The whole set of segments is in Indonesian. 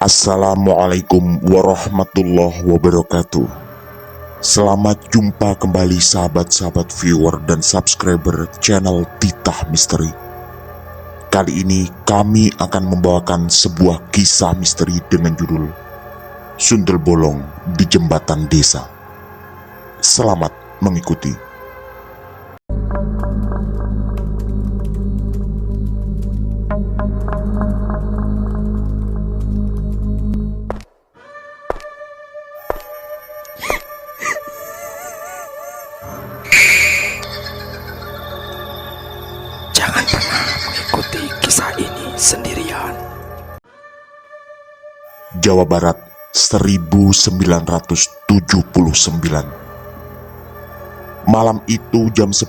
Assalamualaikum warahmatullahi wabarakatuh. Selamat jumpa kembali sahabat-sahabat viewer dan subscriber channel Titah Misteri. Kali ini kami akan membawakan sebuah kisah misteri dengan judul Sundel Bolong di Jembatan Desa. Selamat mengikuti. Jangan pernah mengikuti kisah ini sendirian. Jawa Barat 1979. Malam itu jam 10,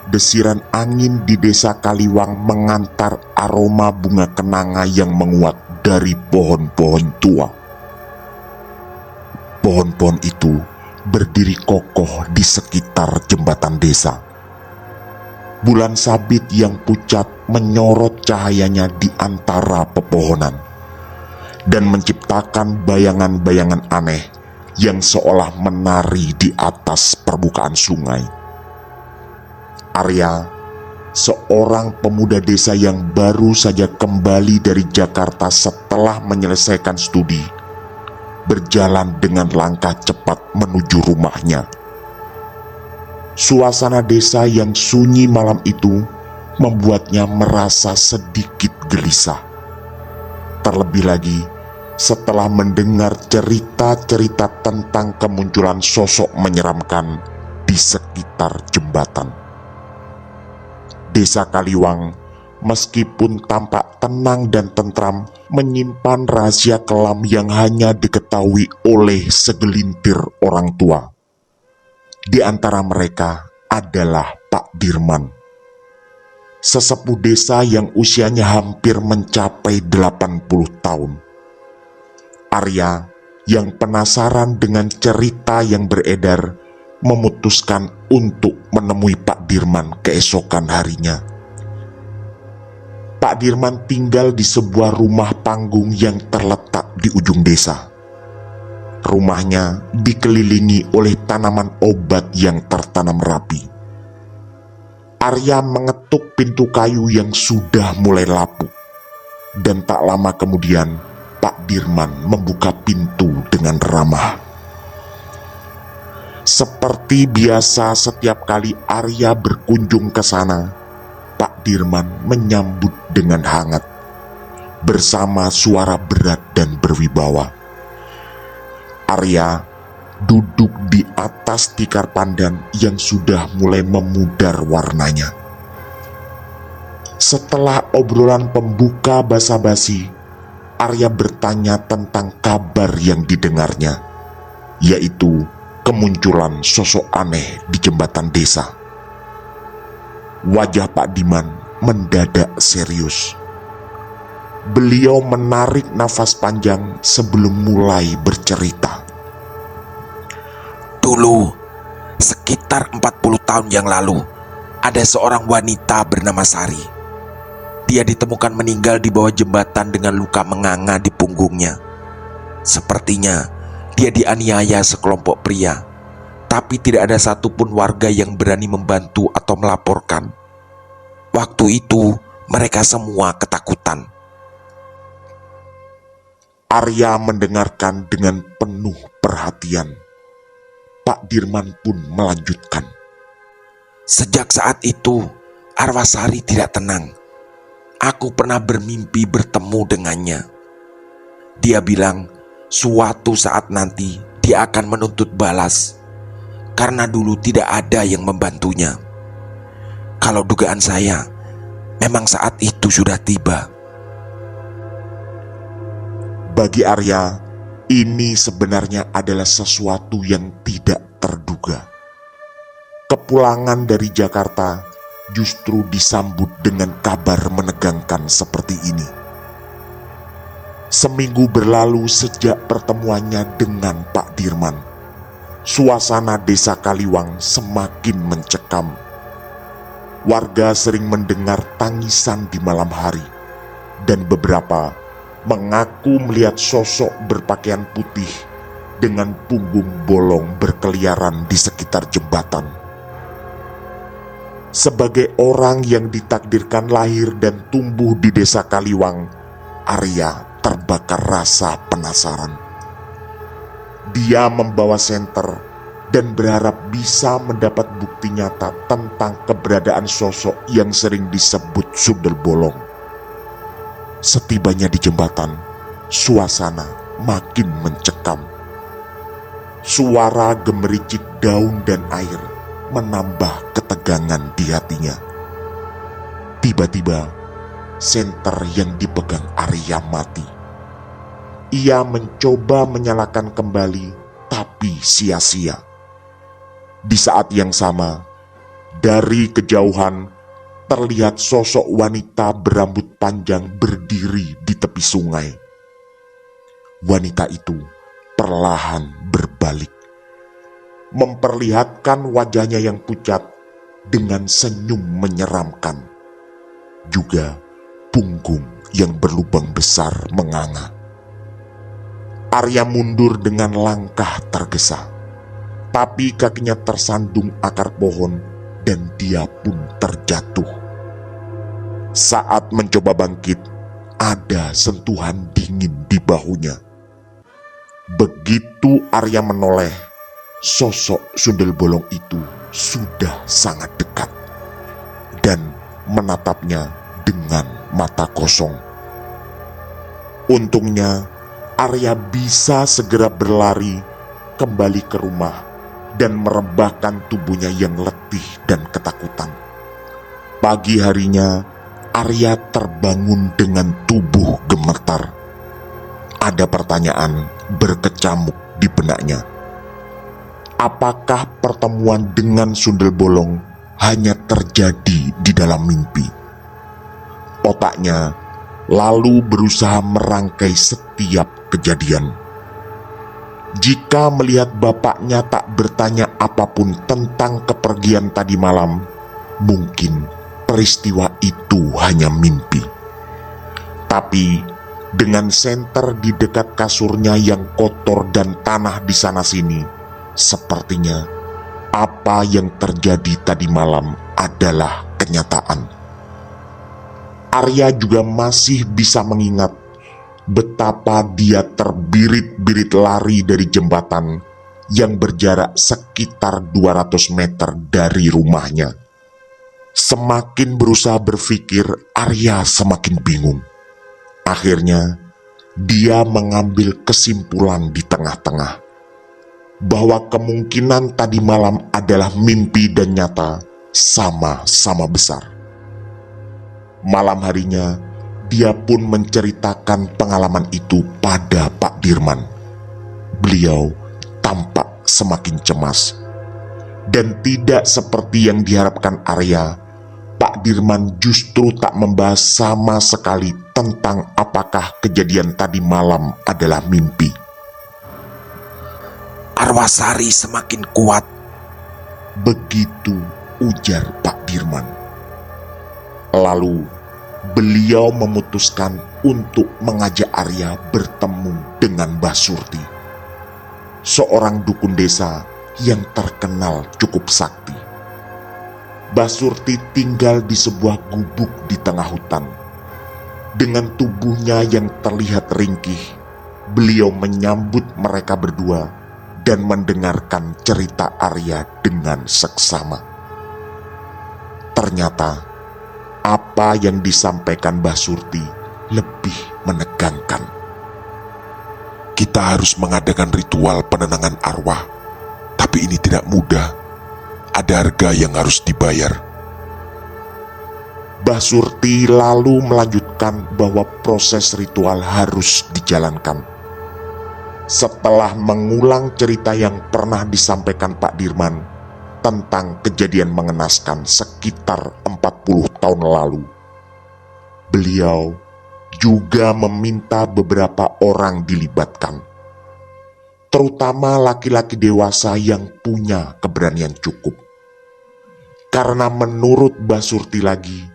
desiran angin di desa Kaliwang mengantar aroma bunga kenanga yang menguat dari pohon-pohon tua. Pohon-pohon itu berdiri kokoh di sekitar jembatan desa. Bulan sabit yang pucat menyorot cahayanya di antara pepohonan dan menciptakan bayangan-bayangan aneh yang seolah menari di atas permukaan sungai. Arya, seorang pemuda desa yang baru saja kembali dari Jakarta setelah menyelesaikan studi, berjalan dengan langkah cepat menuju rumahnya. Suasana desa yang sunyi malam itu membuatnya merasa sedikit gelisah. Terlebih lagi setelah mendengar cerita-cerita tentang kemunculan sosok menyeramkan di sekitar jembatan. Desa Kaliwang, meskipun tampak tenang dan tentram, menyimpan rahasia kelam yang hanya diketahui oleh segelintir orang tua. Di antara mereka adalah Pak Dirman, sesepuh desa yang usianya hampir mencapai 80 tahun. Arya yang penasaran dengan cerita yang beredar memutuskan untuk menemui Pak Dirman keesokan harinya. Pak Dirman tinggal di sebuah rumah panggung yang terletak di ujung desa. Rumahnya dikelilingi oleh tanaman obat yang tertanam rapi. Arya mengetuk pintu kayu yang sudah mulai lapuk, dan tak lama kemudian Pak Dirman membuka pintu dengan ramah. Seperti biasa setiap kali Arya berkunjung ke sana, Pak Dirman menyambut dengan hangat, bersama suara berat dan berwibawa. Arya duduk di atas tikar pandan yang sudah mulai memudar warnanya. Setelah obrolan pembuka basa-basi, Arya bertanya tentang kabar yang didengarnya, yaitu kemunculan sosok aneh di jembatan desa. Wajah Pak Diman mendadak serius. Beliau menarik nafas panjang sebelum mulai bercerita. Dulu, sekitar 40 tahun yang lalu, ada seorang wanita bernama Sari. Dia ditemukan meninggal di bawah jembatan dengan luka menganga di punggungnya. Sepertinya dia dianiaya sekelompok pria, tapi tidak ada satupun warga yang berani membantu atau melaporkan. Waktu itu mereka semua ketakutan. Arya mendengarkan dengan penuh perhatian. Pak Dirman pun melanjutkan. Sejak saat itu, arwah Sari tidak tenang. Aku pernah bermimpi bertemu dengannya. Dia bilang suatu saat nanti dia akan menuntut balas, karena dulu tidak ada yang membantunya. Kalau dugaan saya, memang saat itu sudah tiba. Bagi Arya, ini sebenarnya adalah sesuatu yang tidak terduga. Kepulangan dari Jakarta justru disambut dengan kabar menegangkan seperti ini. Seminggu berlalu sejak pertemuannya dengan Pak Dirman. Suasana desa Kaliwang semakin mencekam. Warga sering mendengar tangisan di malam hari, dan beberapa mengaku melihat sosok berpakaian putih dengan punggung bolong berkeliaran di sekitar jembatan. Sebagai orang yang ditakdirkan lahir dan tumbuh di desa Kaliwang, Arya terbakar rasa penasaran. Dia membawa senter dan berharap bisa mendapat bukti nyata tentang keberadaan sosok yang sering disebut sundel bolong. Setibanya di jembatan, suasana makin mencekam. Suara gemericik daun dan air menambah ketegangan di hatinya. Tiba-tiba, senter yang dipegang Arya mati. Ia mencoba menyalakan kembali, tapi sia-sia. Di saat yang sama, dari kejauhan terlihat sosok wanita berambut panjang berdiri di tepi sungai. Wanita itu perlahan berbalik, memperlihatkan wajahnya yang pucat dengan senyum menyeramkan. Juga punggung yang berlubang besar menganga. Arya mundur dengan langkah tergesa, tapi kakinya tersandung akar pohon dan dia pun terjatuh. Saat mencoba bangkit, ada sentuhan dingin di bahunya. Begitu Arya menoleh, sosok sundel bolong itu sudah sangat dekat dan menatapnya dengan mata kosong. Untungnya Arya bisa segera berlari kembali ke rumah dan merebahkan tubuhnya yang letih dan ketakutan. Pagi harinya, Arya terbangun dengan tubuh gemetar. Ada pertanyaan berkecamuk di benaknya. Apakah pertemuan dengan sundel bolong hanya terjadi di dalam mimpi? Otaknya lalu berusaha merangkai setiap kejadian. Jika melihat bapaknya tak bertanya apapun tentang kepergian tadi malam, mungkin peristiwa itu hanya mimpi. Tapi dengan senter di dekat kasurnya yang kotor dan tanah di sana-sini, sepertinya apa yang terjadi tadi malam adalah kenyataan. Arya juga masih bisa mengingat betapa dia terbirit-birit lari dari jembatan yang berjarak sekitar 200 meter dari rumahnya. Semakin berusaha berpikir, Arya semakin bingung. Akhirnya, dia mengambil kesimpulan di tengah-tengah bahwa kemungkinan tadi malam adalah mimpi dan nyata sama-sama besar. Malam harinya, dia pun menceritakan pengalaman itu pada Pak Dirman. Beliau tampak semakin cemas. Dan tidak seperti yang diharapkan Arya, Pak Dirman justru tak membahas sama sekali tentang apakah kejadian tadi malam adalah mimpi. Arwasari semakin kuat. Begitu ujar Pak Dirman. Lalu beliau memutuskan untuk mengajak Arya bertemu dengan Mbah Surti, seorang dukun desa yang terkenal cukup sakti. Mbah Surti tinggal di sebuah gubuk di tengah hutan. Dengan tubuhnya yang terlihat ringkih, beliau menyambut mereka berdua dan mendengarkan cerita Arya dengan seksama. Ternyata apa yang disampaikan Mbah Surti lebih menegangkan. Kita harus mengadakan ritual penenangan arwah, tapi ini tidak mudah. Ada harga yang harus dibayar. Mbah Surti lalu melanjutkan bahwa proses ritual harus dijalankan. Setelah mengulang cerita yang pernah disampaikan Pak Dirman tentang kejadian mengenaskan sekitar 40 tahun lalu, beliau juga meminta beberapa orang dilibatkan, terutama laki-laki dewasa yang punya keberanian cukup. Karena menurut Mbah Surti lagi,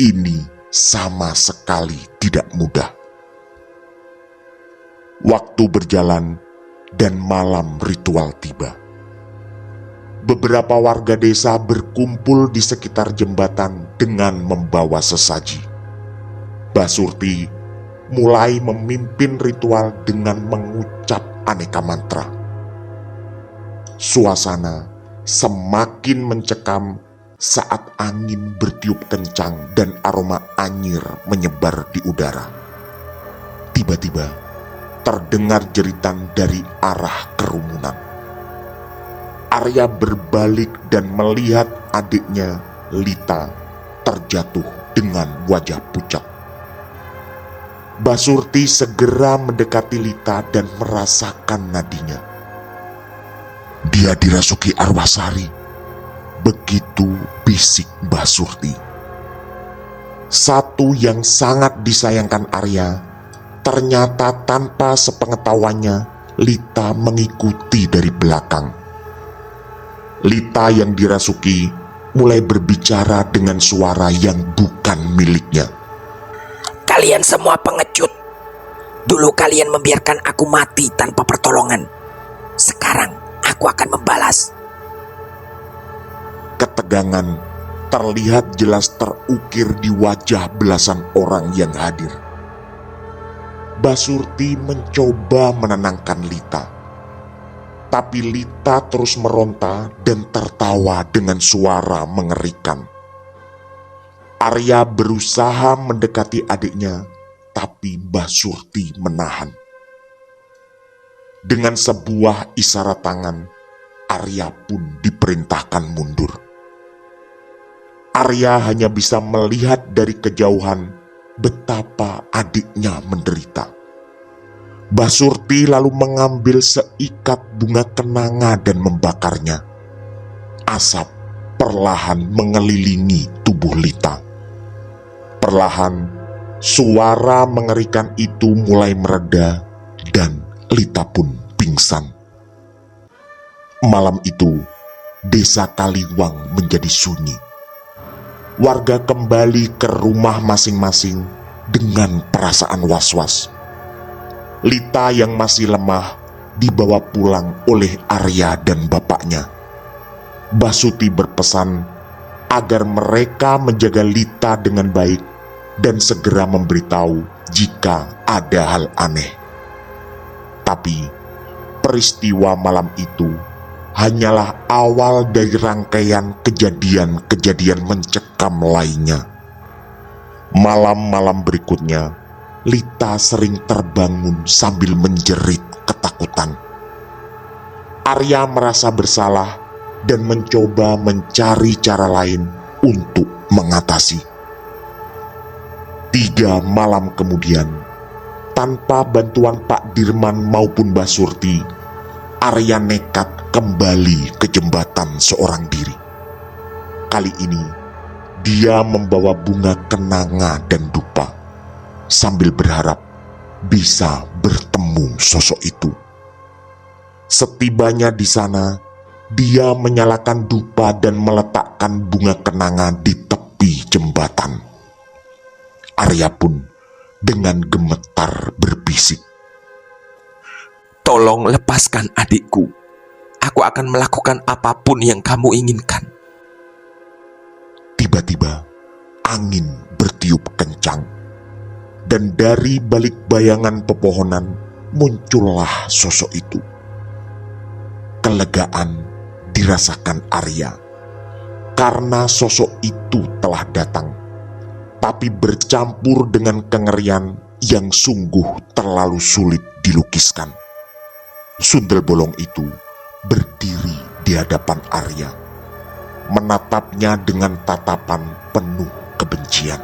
ini sama sekali tidak mudah. Waktu berjalan dan malam ritual tiba. Beberapa warga desa berkumpul di sekitar jembatan dengan membawa sesaji. Mbah Surti mulai memimpin ritual dengan mengucap aneka mantra. Suasana semakin mencekam saat angin bertiup kencang dan aroma anyir menyebar di udara. Tiba-tiba terdengar jeritan dari arah kerumunan. Arya berbalik dan melihat adiknya Lita terjatuh dengan wajah pucat. Mbah Surti segera mendekati Lita dan merasakan nadinya. Dia dirasuki arwah sari. Begitu bisik Mbah Surti. Satu yang sangat disayangkan Arya, ternyata tanpa sepengetahuannya Lita mengikuti dari belakang. Lita yang dirasuki mulai berbicara dengan suara yang bukan miliknya. Kalian semua pengecut. Dulu kalian membiarkan aku mati tanpa pertolongan. Sekarang aku akan membalas. Ketegangan terlihat jelas terukir di wajah belasan orang yang hadir. Mbah Surti mencoba menenangkan Lita. Tapi Lita terus meronta dan tertawa dengan suara mengerikan. Arya berusaha mendekati adiknya, tapi Mbah Surti menahan. Dengan sebuah isyarat tangan, Arya pun diperintahkan mundur. Arya hanya bisa melihat dari kejauhan betapa adiknya menderita. Mbah Surti lalu mengambil seikat bunga kenanga dan membakarnya. Asap perlahan mengelilingi tubuh Lita. Perlahan, suara mengerikan itu mulai mereda dan Lita pun pingsan. Malam itu, desa Kaliwang menjadi sunyi. Warga kembali ke rumah masing-masing dengan perasaan was-was. Lita yang masih lemah dibawa pulang oleh Arya dan bapaknya. Mbah Surti berpesan agar mereka menjaga Lita dengan baik dan segera memberitahu jika ada hal aneh. Tapi peristiwa malam itu hanyalah awal dari rangkaian kejadian-kejadian mencekam lainnya. Malam-malam berikutnya, Lita sering terbangun sambil menjerit ketakutan. Arya merasa bersalah dan mencoba mencari cara lain untuk mengatasi. 3 malam kemudian, tanpa bantuan Pak Dirman maupun Mbah Surti, Arya nekat kembali ke jembatan seorang diri. Kali ini, dia membawa bunga kenanga dan dupa, sambil berharap bisa bertemu sosok itu. Setibanya di sana, dia menyalakan dupa dan meletakkan bunga kenanga di tepi jembatan. Arya pun dengan gemetar berbisik, Tolong lepaskan adikku. Aku akan melakukan apapun yang kamu inginkan. Tiba-tiba, angin bertiup kencang. Dan dari balik bayangan pepohonan muncullah sosok itu. Kelegaan dirasakan Arya karena sosok itu telah datang, tapi bercampur dengan kengerian yang sungguh terlalu sulit dilukiskan. Sundel bolong itu berdiri di hadapan Arya, menatapnya dengan tatapan penuh kebencian.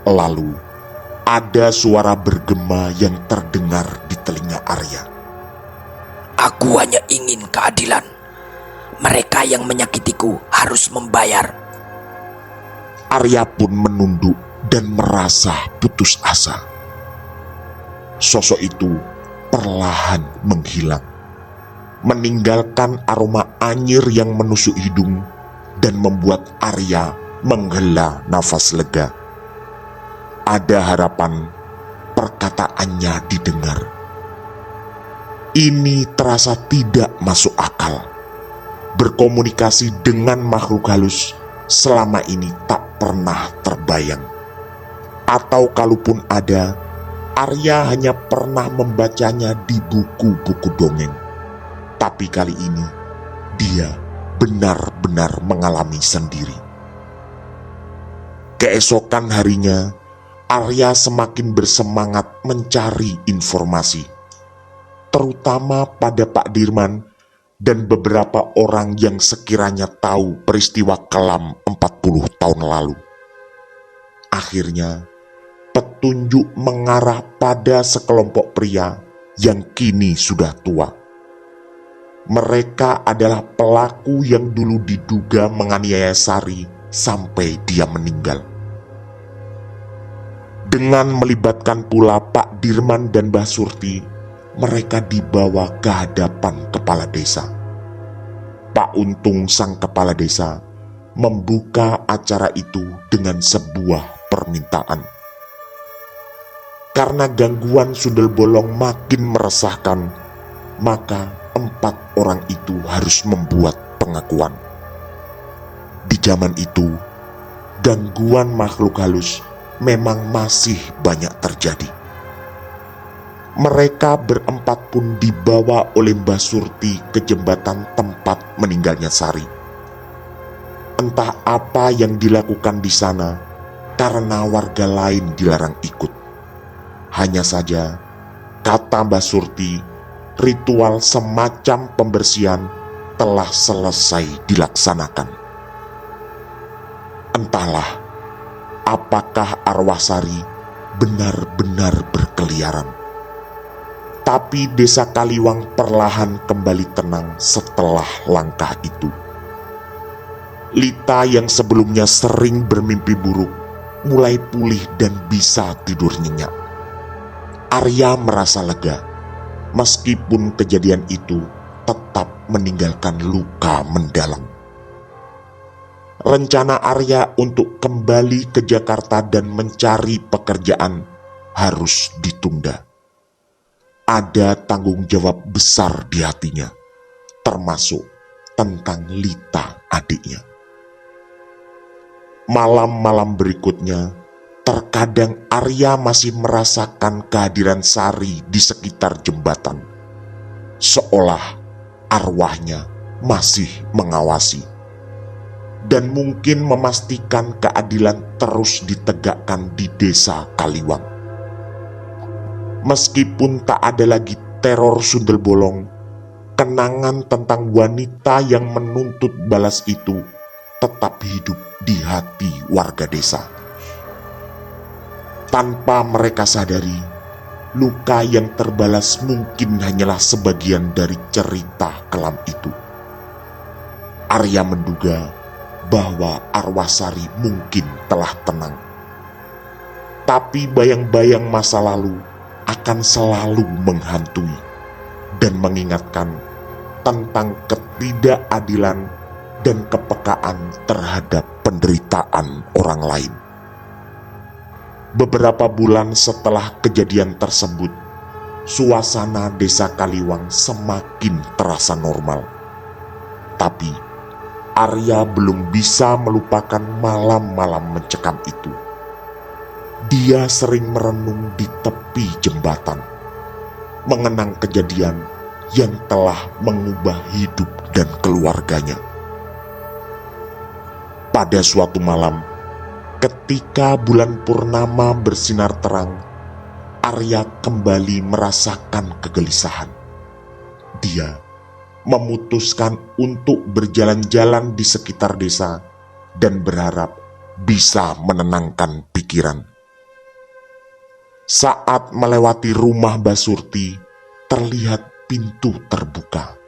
Lalu, ada suara bergema yang terdengar di telinga Arya. Aku hanya ingin keadilan. Mereka yang menyakitiku harus membayar. Arya pun menunduk dan merasa putus asa. Sosok itu perlahan menghilang, meninggalkan aroma anyir yang menusuk hidung dan membuat Arya menghela nafas lega. Ada harapan perkataan hanya didengar. Ini terasa tidak masuk akal. Berkomunikasi dengan makhluk halus selama ini tak pernah terbayang. Atau kalaupun ada, Arya hanya pernah membacanya di buku-buku dongeng. Tapi kali ini, dia benar-benar mengalami sendiri. Keesokan harinya, Arya semakin bersemangat mencari informasi, terutama pada Pak Dirman dan beberapa orang yang sekiranya tahu peristiwa kelam 40 tahun lalu. Akhirnya, petunjuk mengarah pada sekelompok pria yang kini sudah tua. Mereka adalah pelaku yang dulu diduga menganiaya Sari sampai dia meninggal. Dengan melibatkan pula Pak Dirman dan Mbah Surti, mereka dibawa ke hadapan kepala desa. Pak Untung sang kepala desa membuka acara itu dengan sebuah permintaan. Karena gangguan sundel bolong makin meresahkan, maka 4 orang itu harus membuat pengakuan. Di zaman itu, gangguan makhluk halus memang masih banyak terjadi. Mereka berempat pun dibawa oleh Mbah Surti ke jembatan tempat meninggalnya Sari. Entah apa yang dilakukan di sana karena warga lain dilarang ikut. Hanya saja, kata Mbah Surti, ritual semacam pembersihan telah selesai dilaksanakan. Entahlah, apakah arwah Sari benar-benar berkeliaran. Tapi desa Kaliwang perlahan kembali tenang setelah langkah itu. Lita yang sebelumnya sering bermimpi buruk mulai pulih dan bisa tidur nyenyak. Arya merasa lega, meskipun kejadian itu tetap meninggalkan luka mendalam. Rencana Arya untuk kembali ke Jakarta dan mencari pekerjaan harus ditunda. Ada tanggung jawab besar di hatinya, termasuk tentang Lita adiknya. Malam-malam berikutnya, terkadang Arya masih merasakan kehadiran Sari di sekitar jembatan, seolah arwahnya masih mengawasi dan mungkin memastikan keadilan terus ditegakkan di desa Kaliwang. Meskipun tak ada lagi teror sundel bolong, kenangan tentang wanita yang menuntut balas itu tetap hidup di hati warga desa. Tanpa mereka sadari, luka yang terbalas mungkin hanyalah sebagian dari cerita kelam itu. Arya menduga bahwa arwah Sari mungkin telah tenang. Tapi bayang-bayang masa lalu akan selalu menghantui dan mengingatkan tentang ketidakadilan dan kepekaan terhadap penderitaan orang lain. Beberapa bulan setelah kejadian tersebut, suasana desa Kaliwang semakin terasa normal. Tapi Arya belum bisa melupakan malam-malam mencekam itu. Dia sering merenung di tepi jembatan, mengenang kejadian yang telah mengubah hidup dan keluarganya. Pada suatu malam, ketika bulan purnama bersinar terang, Arya kembali merasakan kegelisahan. Dia memutuskan untuk berjalan-jalan di sekitar desa dan berharap bisa menenangkan pikiran. Saat melewati rumah Mbah Surti, terlihat pintu terbuka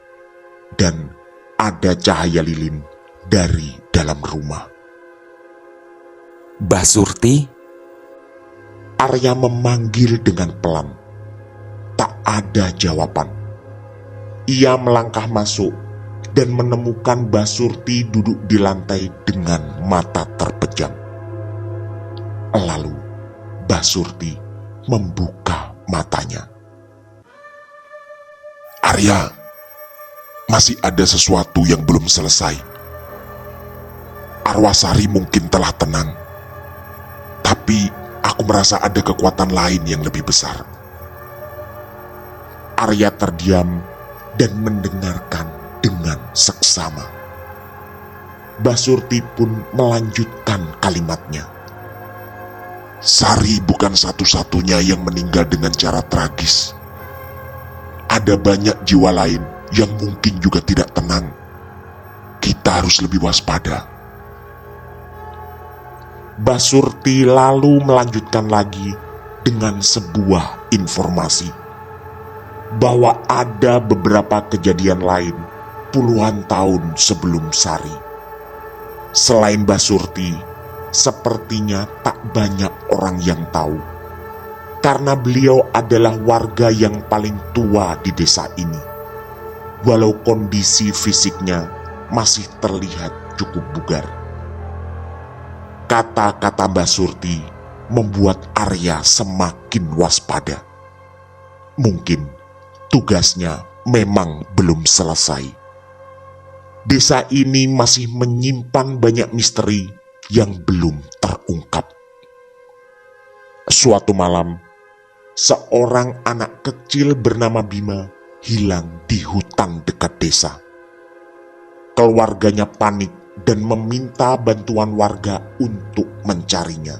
dan ada cahaya lilin dari dalam rumah. Mbah Surti? Arya memanggil dengan pelan. Tak ada jawaban. Ia melangkah masuk dan menemukan Mbah Surti duduk di lantai dengan mata terpejam. Lalu Mbah Surti membuka matanya. Arya, masih ada sesuatu yang belum selesai. Arwah Sari mungkin telah tenang, tapi aku merasa ada kekuatan lain yang lebih besar. Arya terdiam dan mendengarkan dengan seksama. Basurti pun melanjutkan kalimatnya. Sari bukan satu-satunya yang meninggal dengan cara tragis. Ada banyak jiwa lain yang mungkin juga tidak tenang. Kita harus lebih waspada. Basurti lalu melanjutkan lagi dengan sebuah informasi bahwa ada beberapa kejadian lain puluhan tahun sebelum Sari. Selain Basurti, sepertinya tak banyak orang yang tahu, karena beliau adalah warga yang paling tua di desa ini. Walau kondisi fisiknya masih terlihat cukup bugar. Kata-kata Basurti membuat Arya semakin waspada. Mungkin tugasnya memang belum selesai. Desa ini masih menyimpan banyak misteri yang belum terungkap. Suatu malam, seorang anak kecil bernama Bima hilang di hutan dekat desa. Keluarganya panik dan meminta bantuan warga untuk mencarinya.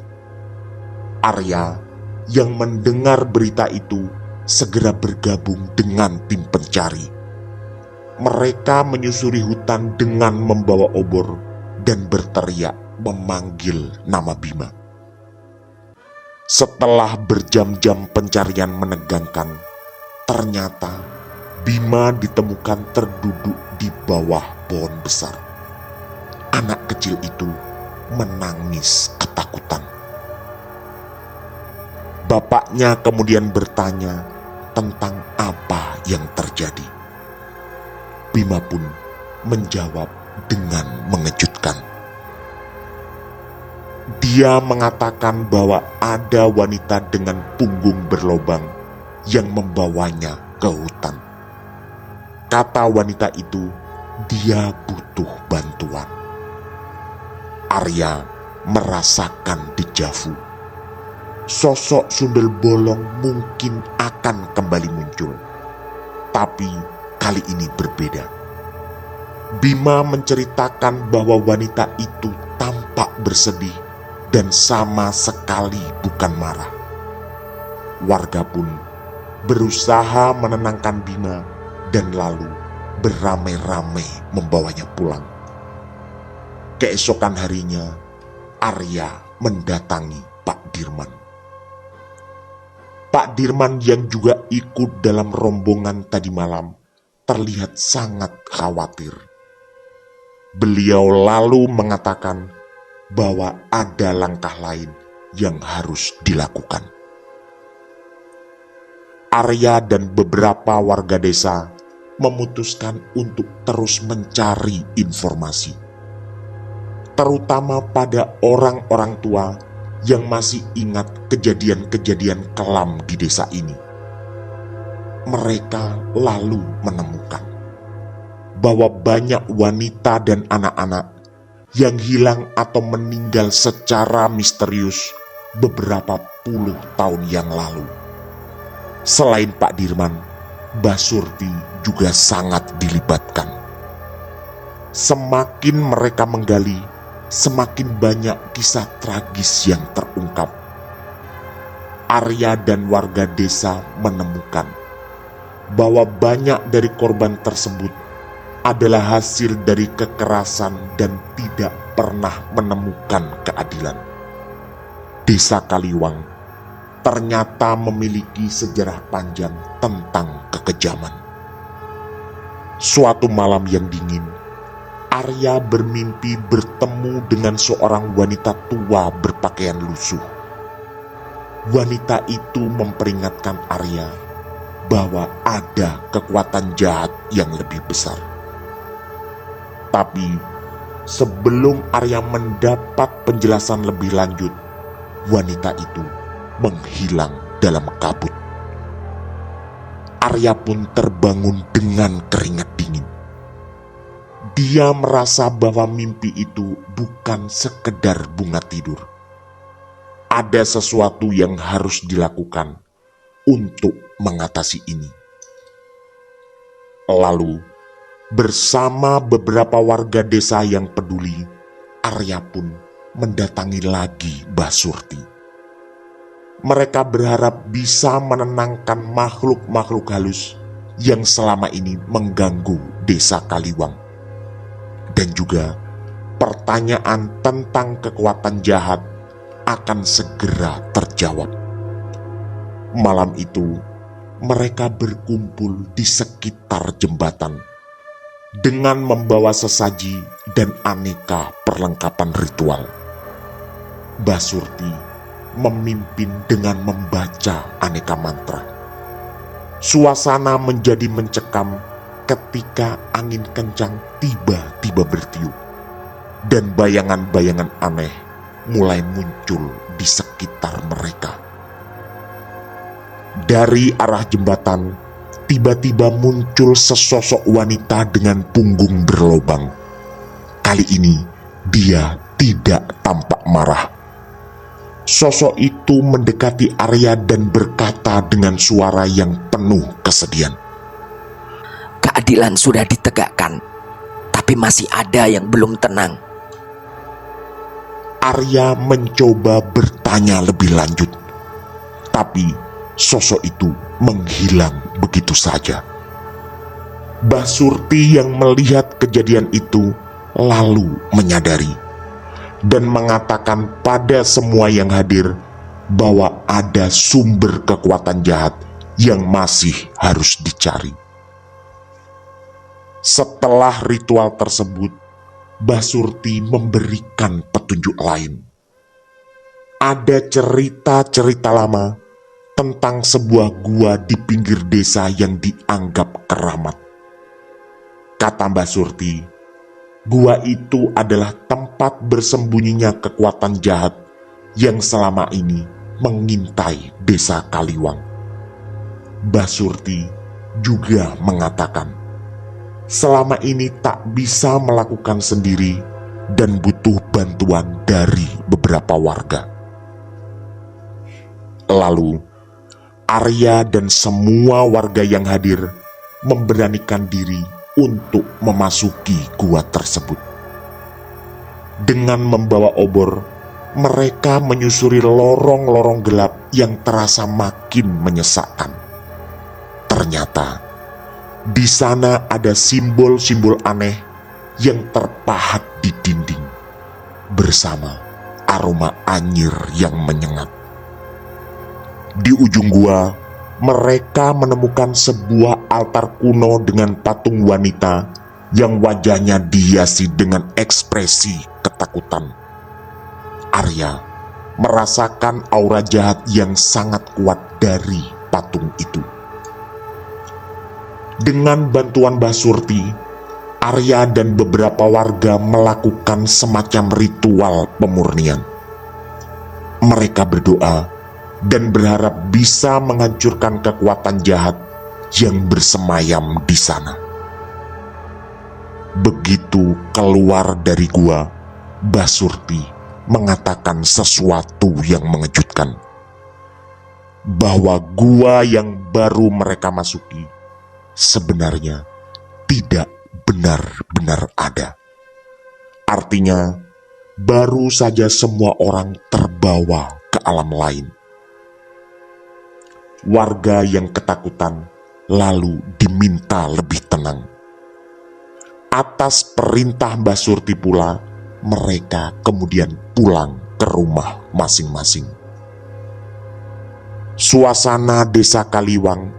Arya yang mendengar berita itu segera bergabung dengan tim pencari. Mereka menyusuri hutan dengan membawa obor dan berteriak memanggil nama Bima. Setelah berjam-jam pencarian menegangkan, ternyata Bima ditemukan terduduk di bawah pohon besar. Anak kecil itu menangis ketakutan. Bapaknya kemudian bertanya tentang apa yang terjadi. Bima pun menjawab dengan mengejutkan. Dia mengatakan bahwa ada wanita dengan punggung berlobang yang membawanya ke hutan. Kata wanita itu, dia butuh bantuan. Arya merasakan dejavu. Sosok sundel bolong mungkin akan kembali muncul. Tapi kali ini berbeda. Bima menceritakan bahwa wanita itu tampak bersedih dan sama sekali bukan marah. Warga pun berusaha menenangkan Bima dan lalu beramai-ramai membawanya pulang. Keesokan harinya, Arya mendatangi Pak Dirman. Pak Dirman yang juga ikut dalam rombongan tadi malam terlihat sangat khawatir. Beliau lalu mengatakan bahwa ada langkah lain yang harus dilakukan. Arya dan beberapa warga desa memutuskan untuk terus mencari informasi, terutama pada orang-orang tua yang masih ingat kejadian-kejadian kelam di desa ini. Mereka lalu menemukan bahwa banyak wanita dan anak-anak yang hilang atau meninggal secara misterius beberapa puluh tahun yang lalu. Selain Pak Dirman, Basurti juga sangat dilibatkan. Semakin mereka menggali, semakin banyak kisah tragis yang terungkap. Arya dan warga desa menemukan bahwa banyak dari korban tersebut adalah hasil dari kekerasan dan tidak pernah menemukan keadilan. Desa Kaliwang ternyata memiliki sejarah panjang tentang kekejaman. Suatu malam yang dingin, Arya bermimpi bertemu dengan seorang wanita tua berpakaian lusuh. Wanita itu memperingatkan Arya bahwa ada kekuatan jahat yang lebih besar. Tapi sebelum Arya mendapat penjelasan lebih lanjut, wanita itu menghilang dalam kabut. Arya pun terbangun dengan keringat dingin. Dia merasa bahwa mimpi itu bukan sekedar bunga tidur. Ada sesuatu yang harus dilakukan untuk mengatasi ini. Lalu, bersama beberapa warga desa yang peduli, Arya pun mendatangi lagi Mbah Surti. Mereka berharap bisa menenangkan makhluk-makhluk halus yang selama ini mengganggu desa Kaliwang. Dan juga pertanyaan tentang kekuatan jahat akan segera terjawab. Malam itu, mereka berkumpul di sekitar jembatan dengan membawa sesaji dan aneka perlengkapan ritual. Mbah Surti memimpin dengan membaca aneka mantra. Suasana menjadi mencekam ketika angin kencang tiba-tiba bertiup dan bayangan-bayangan aneh mulai muncul di sekitar mereka. Dari arah jembatan, tiba-tiba muncul sesosok wanita dengan punggung berlobang. Kali ini, dia tidak tampak marah. Sosok itu mendekati Arya dan berkata dengan suara yang penuh kesedihan. Keadilan sudah ditegakkan, tapi masih ada yang belum tenang. Arya mencoba bertanya lebih lanjut, tapi sosok itu menghilang begitu saja. Mbah Surti yang melihat kejadian itu lalu menyadari dan mengatakan pada semua yang hadir bahwa ada sumber kekuatan jahat yang masih harus dicari. Setelah ritual tersebut, Mbah Surti memberikan petunjuk lain. Ada cerita-cerita lama tentang sebuah gua di pinggir desa yang dianggap keramat. Kata Mbah Surti, gua itu adalah tempat bersembunyinya kekuatan jahat yang selama ini mengintai desa Kaliwang. Mbah Surti juga mengatakan, selama ini tak bisa melakukan sendiri dan butuh bantuan dari beberapa warga. Lalu, Arya dan semua warga yang hadir memberanikan diri untuk memasuki gua tersebut. Dengan membawa obor, mereka menyusuri lorong-lorong gelap yang terasa makin menyesakkan. Ternyata, di sana ada simbol-simbol aneh yang terpahat di dinding, bersama aroma anyir yang menyengat. Di ujung gua, mereka menemukan sebuah altar kuno dengan patung wanita yang wajahnya dihiasi dengan ekspresi ketakutan. Arya merasakan aura jahat yang sangat kuat dari patung itu. Dengan bantuan Mbah Surti, Arya dan beberapa warga melakukan semacam ritual pemurnian. Mereka berdoa dan berharap bisa menghancurkan kekuatan jahat yang bersemayam di sana. Begitu keluar dari gua, Mbah Surti mengatakan sesuatu yang mengejutkan, bahwa gua yang baru mereka masuki sebenarnya tidak benar-benar ada. Artinya, baru saja semua orang terbawa ke alam lain. Warga yang ketakutan lalu diminta lebih tenang. Atas perintah Mbah Surti pula, mereka kemudian pulang ke rumah masing-masing. Suasana desa Kaliwang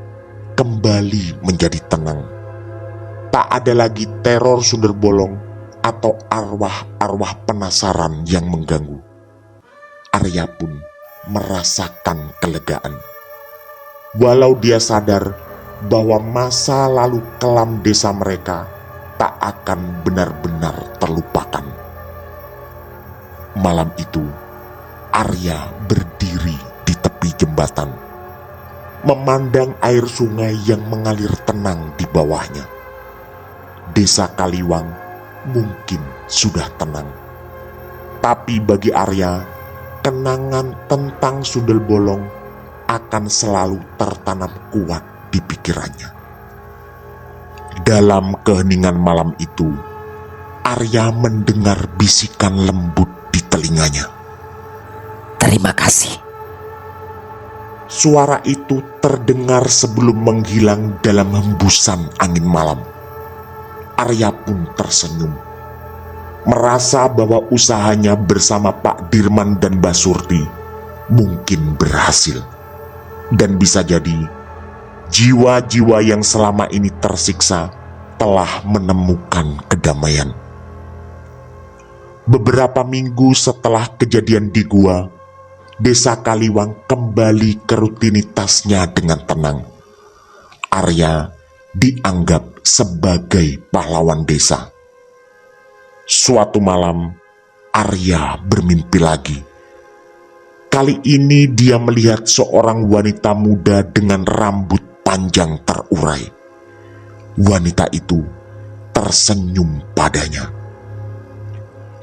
kembali menjadi tenang. Tak ada lagi teror sundel bolong atau arwah-arwah penasaran yang mengganggu. Arya pun merasakan kelegaan. Walau dia sadar bahwa masa lalu kelam desa mereka tak akan benar-benar terlupakan. Malam itu, Arya berdiri di tepi jembatan. memandang air sungai yang mengalir tenang di bawahnya. Desa Kaliwang mungkin sudah tenang, tapi bagi Arya, kenangan tentang Sundel Bolong akan selalu tertanam kuat di pikirannya. Dalam keheningan malam itu, Arya mendengar bisikan lembut di telinganya. Terima kasih. Suara itu terdengar sebelum menghilang dalam hembusan angin malam. Arya pun tersenyum, merasa bahwa usahanya bersama Pak Dirman dan Mbak Surti mungkin berhasil. Dan bisa jadi, jiwa-jiwa yang selama ini tersiksa telah menemukan kedamaian. Beberapa minggu setelah kejadian di gua, Desa Kaliwang kembali ke rutinitasnya dengan tenang. Arya dianggap sebagai pahlawan desa. Suatu malam, Arya bermimpi lagi. Kali ini dia melihat seorang wanita muda dengan rambut panjang terurai. Wanita itu tersenyum padanya.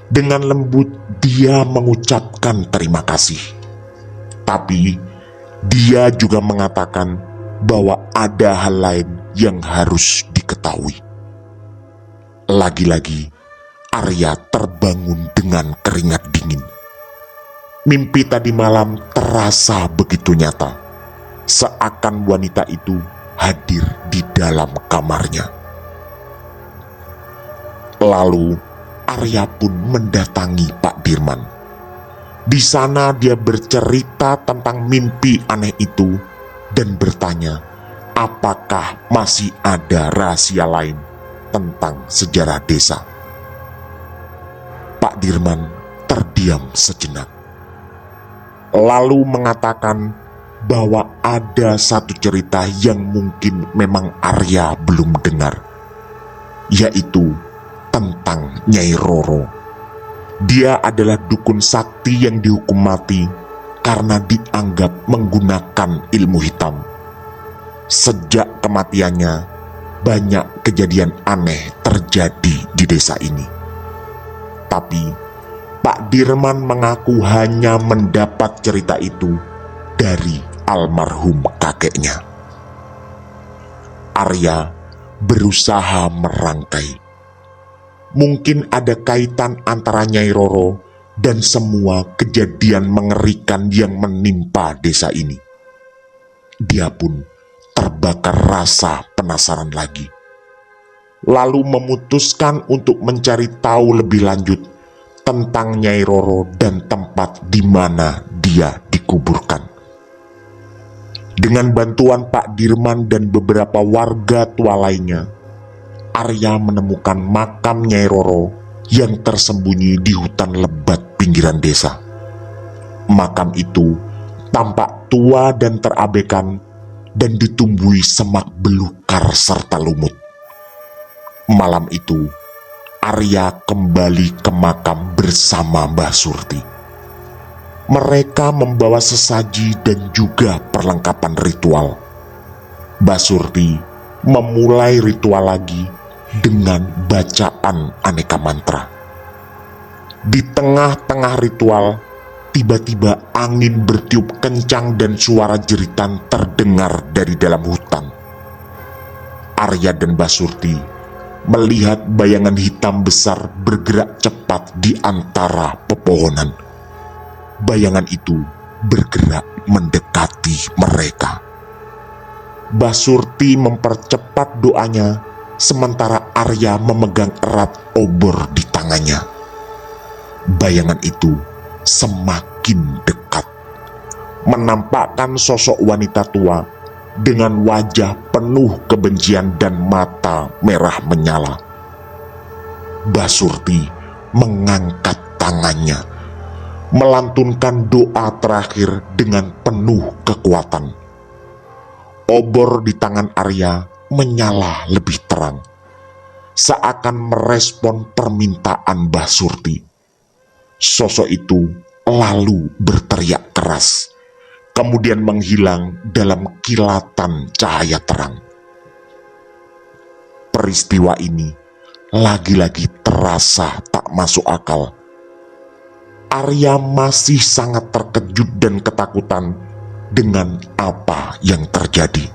Dengan lembut dia mengucapkan terima kasih. Tapi dia juga mengatakan bahwa ada hal lain yang harus diketahui. Lagi-lagi Arya terbangun dengan keringat dingin. Mimpi tadi malam terasa begitu nyata, seakan wanita itu hadir di dalam kamarnya. Lalu Arya pun mendatangi Pak Dirman. Di sana dia bercerita tentang mimpi aneh itu dan bertanya apakah masih ada rahasia lain tentang sejarah desa. Pak Dirman terdiam sejenak, lalu mengatakan bahwa ada satu cerita yang mungkin memang Arya belum dengar, yaitu tentang Nyai Roro. Dia adalah dukun sakti yang dihukum mati karena dianggap menggunakan ilmu hitam. Sejak kematiannya, banyak kejadian aneh terjadi di desa ini. Tapi Pak Dirman mengaku hanya mendapat cerita itu dari almarhum kakeknya. Arya berusaha merangkai. Mungkin ada kaitan antara Nyai Roro dan semua kejadian mengerikan yang menimpa desa ini. Dia pun terbakar rasa penasaran lagi, lalu memutuskan untuk mencari tahu lebih lanjut tentang Nyai Roro dan tempat di mana dia dikuburkan. Dengan bantuan Pak Dirman dan beberapa warga tua lainnya, Arya menemukan makam Nyai Roro yang tersembunyi di hutan lebat pinggiran desa. Makam itu tampak tua dan terabaikan dan ditumbuhi semak belukar serta lumut. Malam itu, Arya kembali ke makam bersama Mbah Surti. Mereka membawa sesaji dan juga perlengkapan ritual. Mbah Surti memulai ritual lagi dengan bacaan aneka mantra. Di tengah-tengah ritual, tiba-tiba angin bertiup kencang dan suara jeritan terdengar dari dalam hutan. Arya dan Mbah Surti melihat bayangan hitam besar bergerak cepat di antara pepohonan. Bayangan itu bergerak mendekati mereka. Mbah Surti mempercepat doanya, sementara Arya memegang erat obor di tangannya. Bayangan itu semakin dekat, menampakkan sosok wanita tua dengan wajah penuh kebencian dan mata merah menyala. Mbah Surti mengangkat tangannya, melantunkan doa terakhir dengan penuh kekuatan. Obor di tangan Arya menyala lebih terang, seakan merespon permintaan Mbah Surti. Sosok itu lalu berteriak keras, kemudian menghilang dalam kilatan cahaya terang. Peristiwa ini lagi-lagi terasa tak masuk akal. Arya masih sangat terkejut dan ketakutan dengan apa yang terjadi.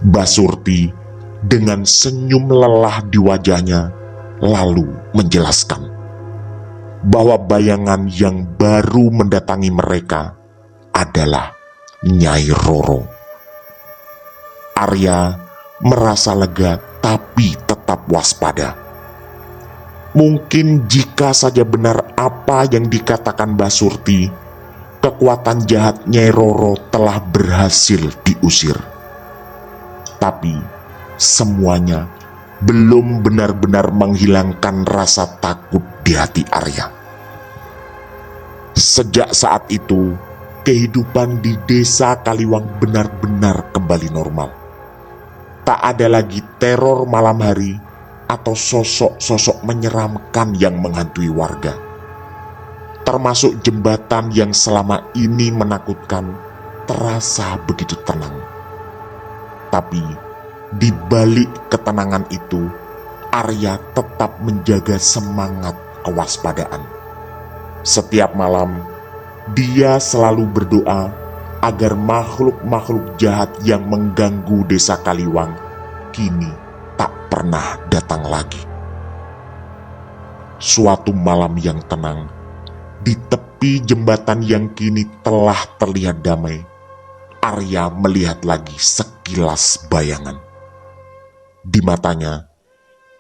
Basurti dengan senyum lelah di wajahnya lalu menjelaskan bahwa bayangan yang baru mendatangi mereka adalah Nyai Roro. Arya merasa lega tapi tetap waspada. Mungkin jika saja benar apa yang dikatakan Basurti, kekuatan jahat Nyai Roro telah berhasil diusir. Tapi semuanya belum benar-benar menghilangkan rasa takut di hati Arya. Sejak saat itu, kehidupan di desa Kaliwang benar-benar kembali normal. Tak ada lagi teror malam hari atau sosok-sosok menyeramkan yang menghantui warga. Termasuk jembatan yang selama ini menakutkan terasa begitu tenang. Tapi di balik ketenangan itu, Arya tetap menjaga semangat kewaspadaan. Setiap malam, dia selalu berdoa agar makhluk-makhluk jahat yang mengganggu desa Kaliwang kini tak pernah datang lagi. Suatu malam yang tenang, di tepi jembatan yang kini telah terlihat damai, Arya melihat lagi sekilas bayangan. Di matanya,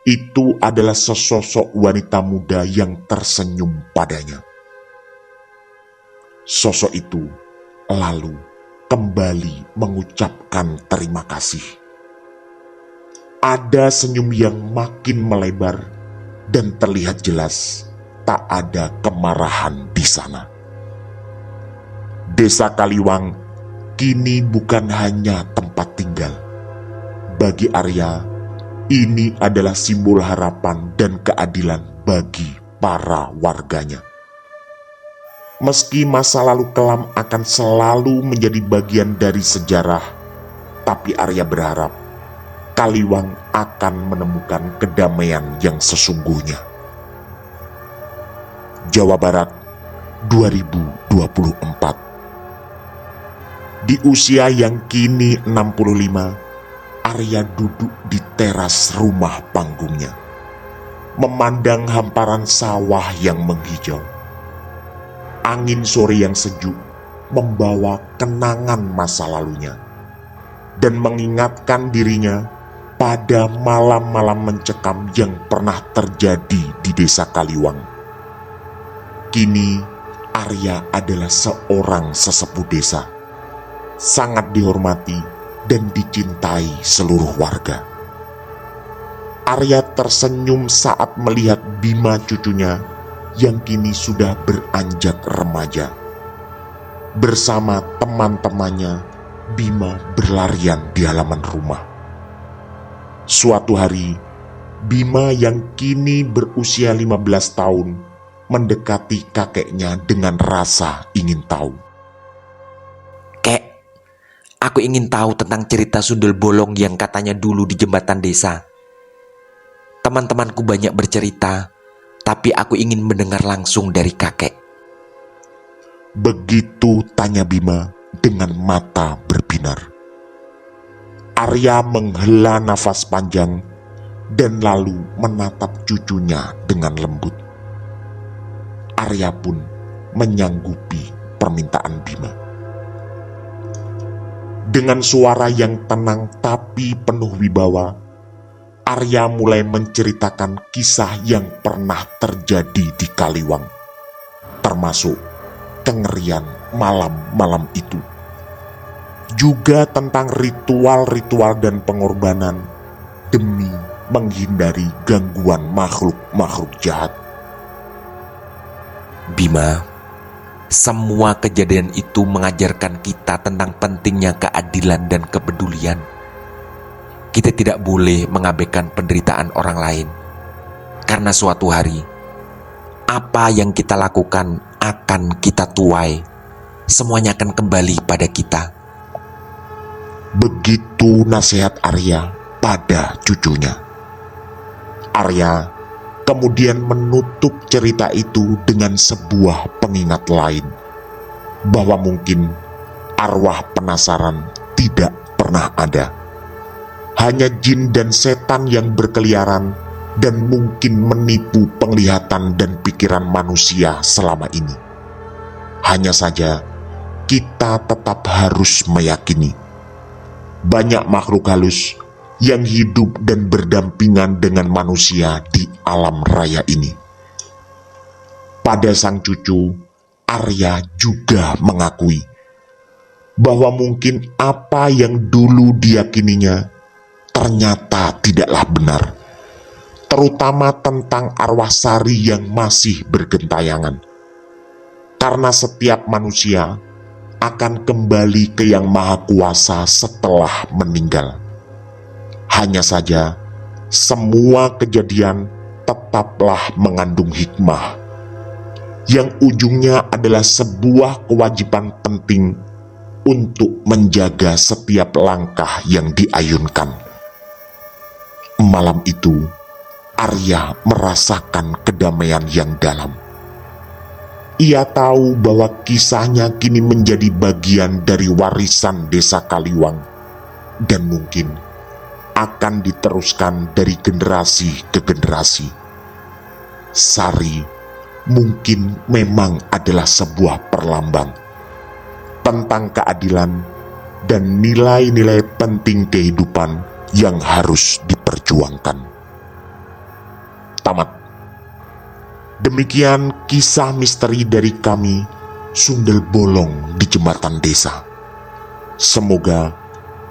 itu adalah sesosok wanita muda yang tersenyum padanya. Sosok itu lalu kembali mengucapkan terima kasih. Ada senyum yang makin melebar dan terlihat jelas tak ada kemarahan di sana. Desa Kaliwang kini bukan hanya tempat tinggal. Bagi Arya, ini adalah simbol harapan dan keadilan bagi para warganya. Meski masa lalu kelam akan selalu menjadi bagian dari sejarah, tapi Arya berharap Kaliwang akan menemukan kedamaian yang sesungguhnya. Jawa Barat 2024. Di usia yang kini 65, Arya duduk di teras rumah panggungnya, memandang hamparan sawah yang menghijau. Angin sore yang sejuk membawa kenangan masa lalunya dan mengingatkan dirinya pada malam-malam mencekam yang pernah terjadi di desa Kaliwang. Kini Arya adalah seorang sesepuh desa, sangat dihormati dan dicintai seluruh warga. Arya tersenyum saat melihat Bima cucunya yang kini sudah beranjak remaja. Bersama teman-temannya, Bima berlarian di halaman rumah. Suatu hari, Bima yang kini berusia 15 tahun mendekati kakeknya dengan rasa ingin tahu. Kek, aku ingin tahu tentang cerita sundel bolong yang katanya dulu di jembatan desa. Teman-temanku banyak bercerita, tapi aku ingin mendengar langsung dari kakek. Begitu tanya Bima dengan mata berbinar. Arya menghela nafas panjang dan lalu menatap cucunya dengan lembut. Arya pun menyanggupi permintaan Bima. Dengan suara yang tenang tapi penuh wibawa, Arya mulai menceritakan kisah yang pernah terjadi di Kaliwang, termasuk kengerian malam-malam itu. Juga tentang ritual-ritual dan pengorbanan demi menghindari gangguan makhluk-makhluk jahat. Bima, semua kejadian itu mengajarkan kita tentang pentingnya keadilan dan kepedulian. Kita tidak boleh mengabaikan penderitaan orang lain, karena suatu hari apa yang kita lakukan akan kita tuai semuanya akan kembali pada kita. Begitu nasihat Arya pada cucunya. Arya kemudian menutup cerita itu dengan sebuah pengingat lain, bahwa mungkin arwah penasaran tidak pernah ada. Hanya jin dan setan yang berkeliaran dan mungkin menipu penglihatan dan pikiran manusia selama ini. Hanya saja kita tetap harus meyakini banyak makhluk halus yang hidup dan berdampingan dengan manusia di alam raya ini. Pada sang cucu, Arya juga mengakui bahwa mungkin apa yang dulu diyakininya ternyata tidaklah benar, terutama tentang arwah Sari yang masih bergentayangan. Karena setiap manusia akan kembali ke Yang Maha Kuasa setelah meninggal. Hanya saja, semua kejadian tetaplah mengandung hikmah, yang ujungnya adalah sebuah kewajiban penting untuk menjaga setiap langkah yang diayunkan. Malam itu, Arya merasakan kedamaian yang dalam. Ia tahu bahwa kisahnya kini menjadi bagian dari warisan desa Kaliwang dan mungkin akan diteruskan dari generasi ke generasi. Sari mungkin memang adalah sebuah perlambang tentang keadilan dan nilai-nilai penting kehidupan yang harus diperjuangkan. Tamat. Demikian kisah misteri dari kami, Sundel Bolong di Jembatan Desa. Semoga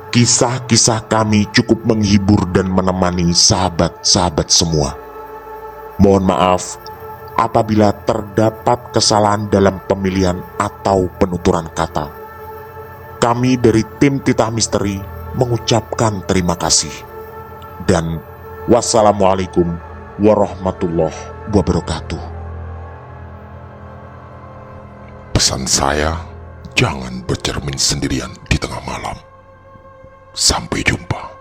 kisah-kisah kami cukup menghibur dan menemani sahabat-sahabat semua. Mohon maaf apabila terdapat kesalahan dalam pemilihan atau penuturan kata. Kami dari tim Titah Misteri mengucapkan terima kasih. Dan wassalamualaikum warahmatullahi wabarakatuh. Pesan saya, jangan bercermin sendirian di tengah malam. Sampai jumpa.